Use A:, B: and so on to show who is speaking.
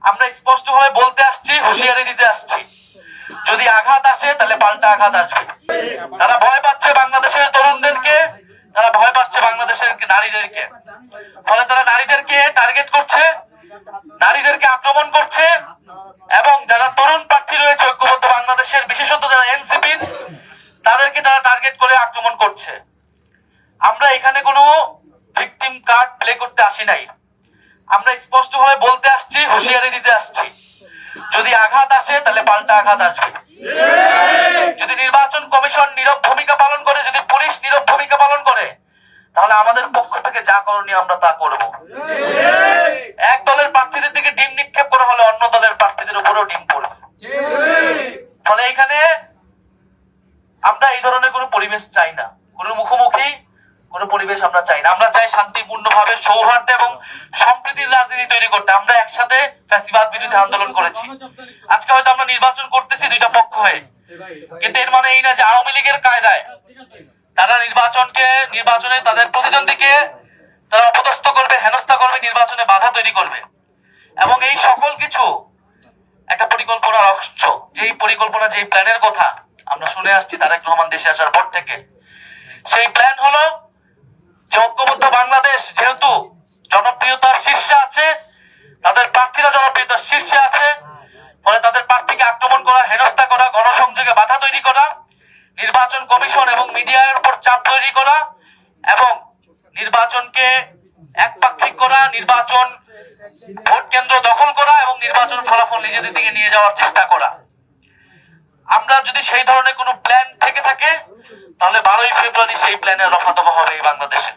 A: আমরা স্পষ্টভাবে বলতে আসছি, হুঁশিয়ারি দিতে আসছি, যদি আঘাত আসে তাহলে পাল্টা আঘাত আসবে। তারা ভয় পাচ্ছে বাংলাদেশের তরুণদেরকে, তারা ভয় পাচ্ছে বাংলাদেশের নারীদেরকে, ফলে তারা নারীদেরকে টার্গেট করছে, নারীদেরকে আক্রমণ করছে, এবং যারা তরুণ প্রার্থী রয়েছে ঐক্যবদ্ধ বাংলাদেশের, বিশেষত যারা এনসিপির, তাদেরকে তারা টার্গেট করে আক্রমণ করছে। আমরা এখানে কোনো ভিকটিম কার্ড প্লে করতে আসি নাই, আমরা স্পষ্টভাবে বলতে আসছি, হুঁশিয়ারি দিতে আসছি, যদি আঘাত আসে তাহলে পাল্টা আঘাত আসবে। যদি নির্বাচন কমিশন নীরব ভূমিকা পালন করে, যদি পুলিশ নীরব ভূমিকা পালন করে, তাহলে আমাদের পক্ষ থেকে যা করণীয় আমরা তা করব। এক দলের প্রার্থীদের দিকে ডিম নিক্ষেপ করা হলে অন্য দলের প্রার্থীদের উপরেও ডিম পড়বে। ফলে এখানে আমরা এই ধরনের কোনো পরিবেশ চাই না, কোনো মুখোমুখি কোনো পরিবেশ আমরা চাই না। আমরা চাই শান্তিপূর্ণভাবে সৌহার্দ্য এবং সম্প্রীতির রাজনীতি তৈরি করতে। আমরা একসাথে ফ্যাসিবাদ বিরোধী আন্দোলন করেছি, আজকে হয়তো আমরা নির্বাচন করতেছি দুইটা পক্ষ হয়ে, কিন্তু এর মানে এই না যে আওয়ামী লীগের কায়দায় তারা নির্বাচনে তাদের প্রতিদ্বন্দ্বীকে তারা অপদস্থ করবে, হেনস্থা করবে, নির্বাচনে বাধা তৈরি করবে। এবং এই সকল কিছু একটা পরিকল্পনার অংশ, যেই পরিকল্পনা, যেই প্ল্যানের কথা আমরা শুনে আসছি তারেক রহমান দেশে আসার পর থেকে। সেই প্ল্যান হলো যে ঐক্যবদ্ধ বাংলাদেশ যেহেতু জনপ্রিয়তার শীর্ষে আছে, তাদের প্রার্থীরা জনপ্রিয়তার শীর্ষে আছে, ফলে তাদের প্রার্থীকে আক্রমণ করা, হেনস্থা করা, গণসংযোগে বাধা তৈরি করা, নির্বাচন কমিশন এবং মিডিয়ার উপর চাপ তৈরি করা, এবং নির্বাচনকে একপাক্ষিক করা, নির্বাচন ভোট কেন্দ্র দখল করা এবং নির্বাচন ফলাফল নিজেদের দিকে নিয়ে যাওয়ার চেষ্টা করা। আমরা যদি সেই ধরনের কোনো প্ল্যান থেকে থাকে, তাহলে 12ই ফেব্রুয়ারি সেই প্ল্যানের রফাদফা হবে এই বাংলাদেশে।